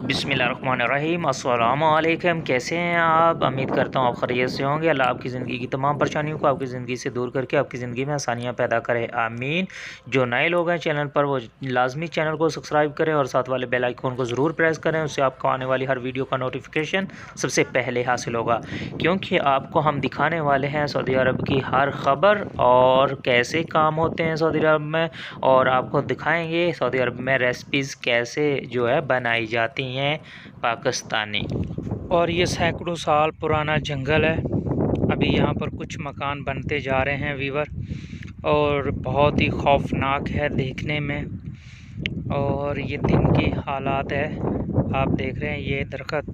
बिस्मिल्लाहिर्रहमानिर्रहीम। अस्सलामु अलैकुम। कैसे हैं आप? उम्मीद करता हूँ आप खैरियत से होंगे। अल्लाह आपकी ज़िंदगी की तमाम परेशानियों को आपकी ज़िंदगी से दूर करके आपकी ज़िंदगी में आसानियाँ पैदा करे, आमीन। जो नए लोग हैं चैनल पर वो लाजमी चैनल को सब्सक्राइब करें और साथ वाले बेल आइकन को ज़रूर प्रेस करें। उससे आपको आने वाली हर वीडियो का नोटिफिकेशन सबसे पहले हासिल होगा, क्योंकि आपको हम दिखाने वाले हैं सऊदी अरब की हर ख़बर और कैसे काम होते हैं सऊदी अरब में, और आपको दिखाएंगे सऊदी अरब में रेसिपीज़ कैसे जो है बनाई जाती हैं पाकिस्तानी। और ये सैकड़ों साल पुराना जंगल है। अभी यहाँ पर कुछ मकान बनते जा रहे हैं वीवर, और बहुत ही खौफनाक है देखने में। और ये दिन की हालात है, आप देख रहे हैं ये दरख्त,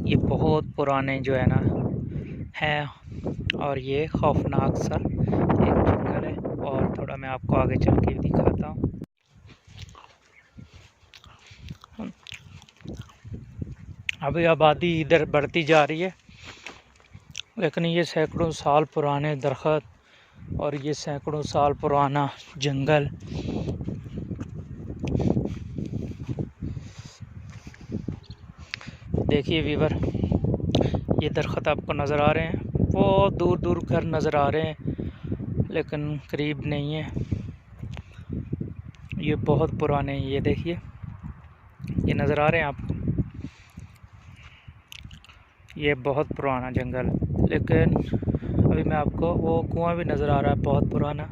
ये बहुत पुराने जो है ना हैं, और ये खौफनाक सा एक जंगल है। और थोड़ा मैं आपको आगे चल के दिखाता हूँ। अभी आबादी इधर बढ़ती जा रही है, लेकिन ये सैकड़ों साल पुराने दरख्त और ये सैकड़ों साल पुराना जंगल, देखिए वीवर, ये दरख्त आपको नज़र आ रहे हैं, बहुत दूर दूर घर नज़र आ रहे हैं लेकिन करीब नहीं है। ये बहुत पुराने हैं, ये देखिए, ये नज़र आ रहे हैं आपको, ये बहुत पुराना जंगल। लेकिन अभी मैं आपको वो कुआं भी नज़र आ रहा है बहुत पुराना,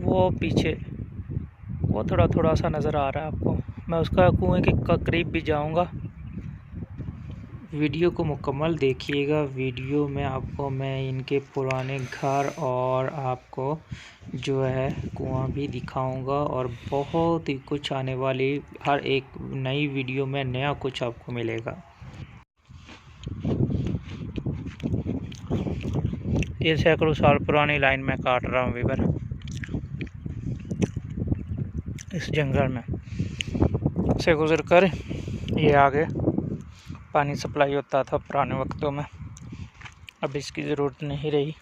वो पीछे वो थोड़ा थोड़ा सा नज़र आ रहा है आपको। मैं उसका कुएं के करीब भी जाऊंगा। वीडियो को मुकम्मल देखिएगा। वीडियो में आपको मैं इनके पुराने घर और आपको जो है कुआं भी दिखाऊंगा, और बहुत ही कुछ आने वाली हर एक नई वीडियो में नया कुछ आपको मिलेगा। ये सैकड़ों साल पुरानी लाइन में काट रहा हूँ वीवर, इस जंगल में से गुजर कर ये आगे पानी सप्लाई होता था पुराने वक्तों में। अब इसकी ज़रूरत नहीं रही,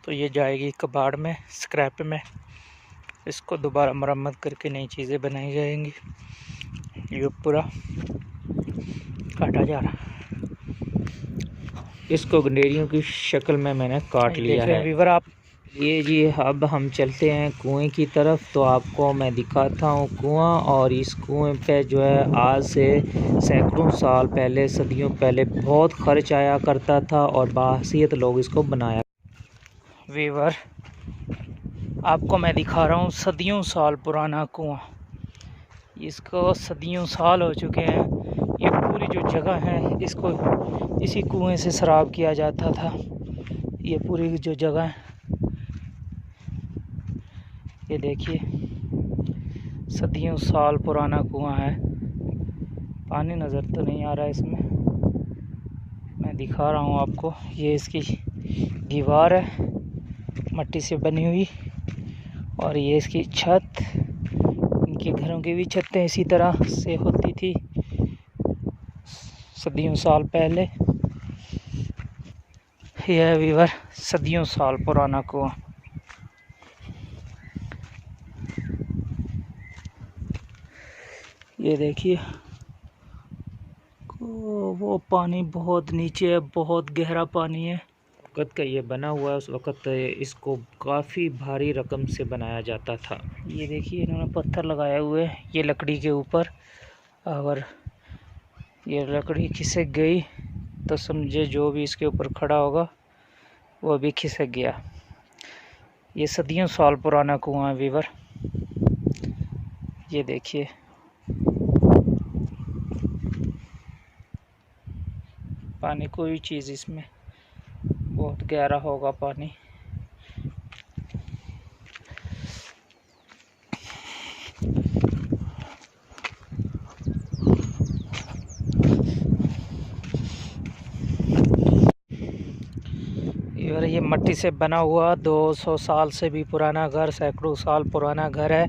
तो ये जाएगी कबाड़ में, स्क्रैप में। इसको दोबारा मरम्मत करके नई चीज़ें बनाई जाएंगी। ये पूरा काटा जा रहा, इसको गंडेरियों की शक्ल में मैंने काट लिया है वीवर आप। ये जी, अब हम चलते हैं कुएं की तरफ, तो आपको मैं दिखाता हूँ कुआं। और इस कुएं पे जो है आज से सैकड़ों साल पहले, सदियों पहले बहुत खर्च आया करता था और बाहसियत लोग इसको बनाया। वीवर आपको मैं दिखा रहा हूँ सदियों साल पुराना कुआं। इसको सदियों साल हो चुके हैं। ये पूरी जो जगह है, इसको इसी कुएं से शराब किया जाता था। ये पूरी जो जगह है, ये देखिए, सदियों साल पुराना कुआं है। पानी नज़र तो नहीं आ रहा है इसमें, मैं दिखा रहा हूँ आपको। ये इसकी दीवार है मट्टी से बनी हुई, और ये इसकी छत, इनके घरों की भी छतें इसी तरह से होती थी सदियों साल पहले। यह है वीवर सदियों साल पुराना कुआं। ये देखिए, वो पानी बहुत नीचे है, बहुत गहरा पानी है। वक़्त का ये बना हुआ है, उस वक़्त इसको काफ़ी भारी रकम से बनाया जाता था। ये देखिए, इन्होंने पत्थर लगाए हुए हैं ये लकड़ी के ऊपर, अगर ये लकड़ी खिसक गई तो समझे जो भी इसके ऊपर खड़ा होगा वो भी खिसक गया। ये सदियों साल पुराना कुआं है वीवर, ये देखिए। पानी कोई चीज़ इसमें, बहुत गहरा होगा पानी। और ये मट्टी से बना हुआ 200 साल से भी पुराना घर, सैकड़ों साल पुराना घर है।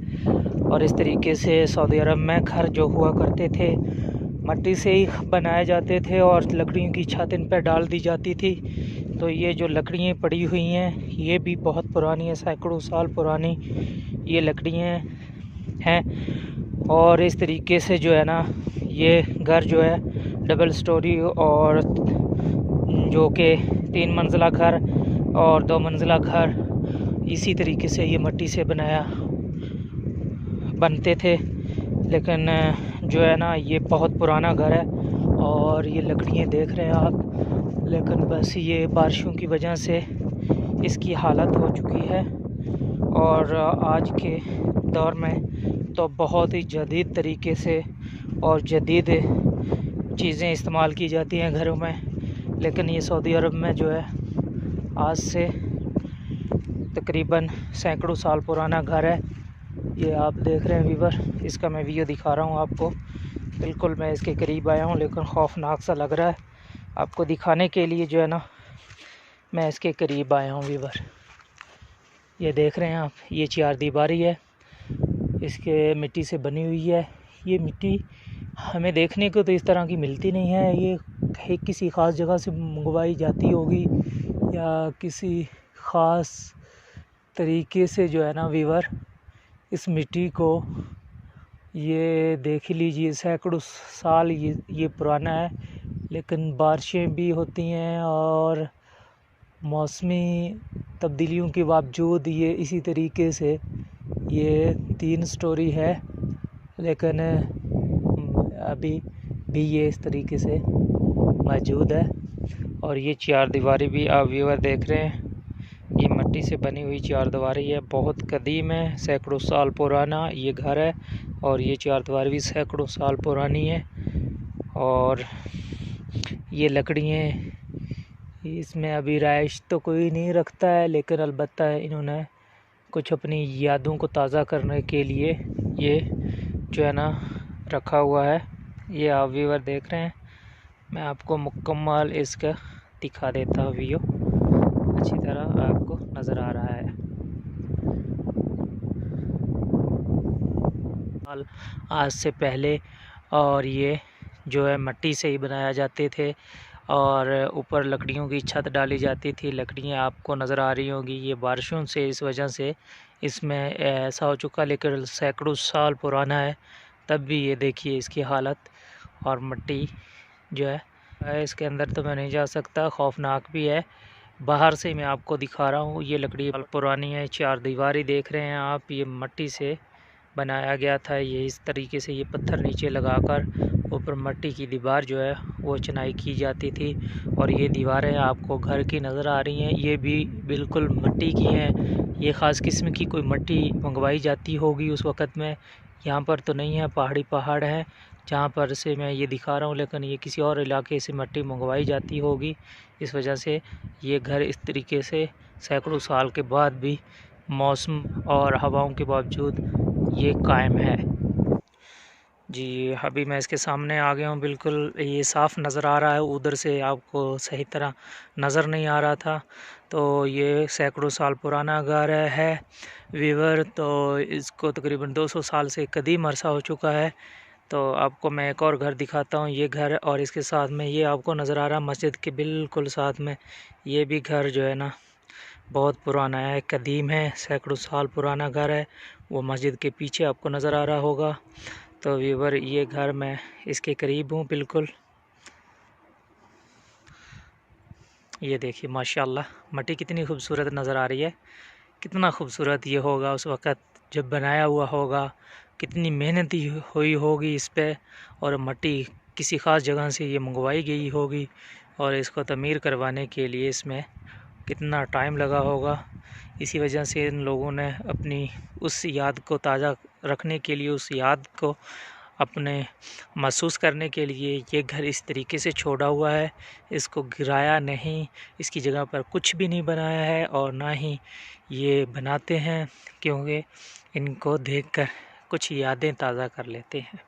और इस तरीके से सऊदी अरब में घर जो हुआ करते थे मट्टी से ही बनाए जाते थे, और लकड़ियों की छत इन पर डाल दी जाती थी। तो ये जो लकड़ियाँ पड़ी हुई हैं ये भी बहुत पुरानी है, सैकड़ों साल पुरानी ये लकड़ियाँ हैं। और इस तरीके से जो है ना ये घर जो है डबल स्टोरी और जो कि 3 मंजिला घर और 2 मंजिला घर इसी तरीके से ये मिट्टी से बनते थे। लेकिन जो है ना ये बहुत पुराना घर है और ये लकड़ियाँ देख रहे हैं आप, लेकिन बस ये बारिशों की वजह से इसकी हालत हो चुकी है। और आज के दौर में तो बहुत ही जदीद तरीके से और जदीद चीज़ें इस्तेमाल की जाती हैं घरों में, लेकिन ये सऊदी अरब में जो है आज से तकरीबन सैकड़ों साल पुराना घर है। ये आप देख रहे हैं व्यूवर, इसका मैं वीडियो दिखा रहा हूँ आपको। बिल्कुल मैं इसके करीब आया हूँ लेकिन खौफनाक सा लग रहा है आपको दिखाने के लिए, जो है ना मैं इसके करीब आया हूँ व्यूवर। ये देख रहे हैं आप, ये 4 दीवारी है, इसके मिट्टी से बनी हुई है। ये मिट्टी हमें देखने को तो इस तरह की मिलती नहीं है, ये किसी ख़ास जगह से मंगवाई जाती होगी या किसी ख़ास तरीके से जो है ना व्यूवर इस मिट्टी को, ये देख लीजिए सैकड़ों साल ये पुराना है। लेकिन बारिशें भी होती हैं और मौसमी तब्दीलियों के बावजूद ये इसी तरीके से ये 3 स्टोरी है, लेकिन अभी भी ये इस तरीके से मौजूद है। और ये 4 दीवारी भी आप व्यूअर देख रहे हैं, ये मिट्टी से बनी हुई 4 दीवारी है, बहुत कदीम है, सैकड़ों साल पुराना ये घर है। और ये 4 दीवारी भी सैकड़ों साल पुरानी है। और ये लकड़ियाँ, इसमें अभी रहाइश तो कोई नहीं रखता है, लेकिन अलबत्ता इन्होंने कुछ अपनी यादों को ताज़ा करने के लिए ये जो है ना रखा हुआ है। ये आप व्यूअर देख रहे हैं, मैं आपको मुकम्मल इसका दिखा देता हूँ, वीडियो अच्छी तरह आपको नज़र आ रहा है। आज से पहले और ये जो है मिट्टी से ही बनाया जाते थे और ऊपर लकड़ियों की छत डाली जाती थी। लकड़ियाँ आपको नज़र आ रही होंगी, ये बारिशों से इस वजह से इसमें ऐसा हो चुका, लेकिन सैकड़ों साल पुराना है तब भी ये देखिए इसकी हालत। और मिट्टी जो है इसके अंदर तो मैं नहीं जा सकता, खौफनाक भी है। बाहर से मैं आपको दिखा रहा हूँ, ये लकड़ी पुरानी है। 4 दीवारी देख रहे हैं आप, ये मिट्टी से बनाया गया था। ये इस तरीके से ये पत्थर नीचे लगाकर ऊपर मिट्टी की दीवार जो है वो चिनाई की जाती थी। और ये दीवारें आपको घर की नज़र आ रही हैं, ये भी बिल्कुल मिट्टी की हैं। ये ख़ास किस्म की कोई मिट्टी मंगवाई जाती होगी उस वक़्त में, यहाँ पर तो नहीं है, पहाड़ हैं जहाँ पर से मैं ये दिखा रहा हूँ, लेकिन ये किसी और इलाके से मिट्टी मंगवाई जाती होगी। इस वजह से ये घर इस तरीके से सैकड़ों साल के बाद भी मौसम और हवाओं के बावजूद ये कायम है। जी अभी मैं इसके सामने आ गया हूँ, बिल्कुल ये साफ़ नज़र आ रहा है, उधर से आपको सही तरह नज़र नहीं आ रहा था। तो ये सैकड़ों साल पुराना घर है व्यूअर, तो इसको तकरीबन 200 साल से कदीम अरसा हो चुका है। तो आपको मैं एक और घर दिखाता हूँ, ये घर और इसके साथ में ये आपको नज़र आ रहा है मस्जिद के बिल्कुल साथ में ये भी घर जो है ना बहुत पुराना है, कदीम है, सैकड़ों साल पुराना घर है। वो मस्जिद के पीछे आपको नज़र आ रहा होगा। तो व्यूअर ये घर मैं इसके करीब हूँ बिल्कुल, ये देखिए माशाल्लाह मिट्टी कितनी खूबसूरत नज़र आ रही है। कितना खूबसूरत ये होगा उस वक़्त जब बनाया हुआ होगा, कितनी मेहनत हुई होगी इस पे, और मिट्टी किसी ख़ास जगह से ये मंगवाई गई होगी और इसको तमीर करवाने के लिए इसमें कितना टाइम लगा होगा। इसी वजह से इन लोगों ने अपनी उस याद को ताज़ा रखने के लिए, उस याद को अपने महसूस करने के लिए ये घर इस तरीके से छोड़ा हुआ है। इसको गिराया नहीं, इसकी जगह पर कुछ भी नहीं बनाया है और ना ही ये बनाते हैं, क्योंकि इनको देखकर कुछ यादें ताज़ा कर लेते हैं।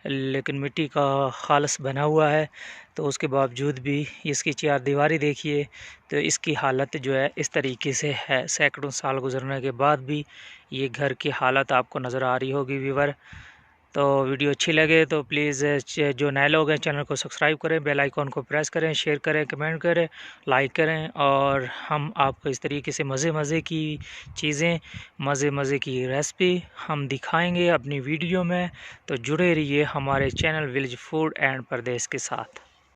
लेकिन मिट्टी का खालस बना हुआ है, तो उसके बावजूद भी इसकी 4 दीवारी देखिए, तो इसकी हालत जो है इस तरीके से है। सैकड़ों साल गुजरने के बाद भी ये घर की हालत आपको नज़र आ रही होगी व्यूअर। तो वीडियो अच्छी लगे तो प्लीज़ जो नए लोग हैं चैनल को सब्सक्राइब करें, बेल आइकॉन को प्रेस करें, शेयर करें, कमेंट करें, लाइक करें। और हम आपको इस तरीके से मज़े की चीज़ें, मज़े की रेसिपी हम दिखाएंगे अपनी वीडियो में। तो जुड़े रहिए हमारे चैनल विलेज फूड एंड परदेस के साथ।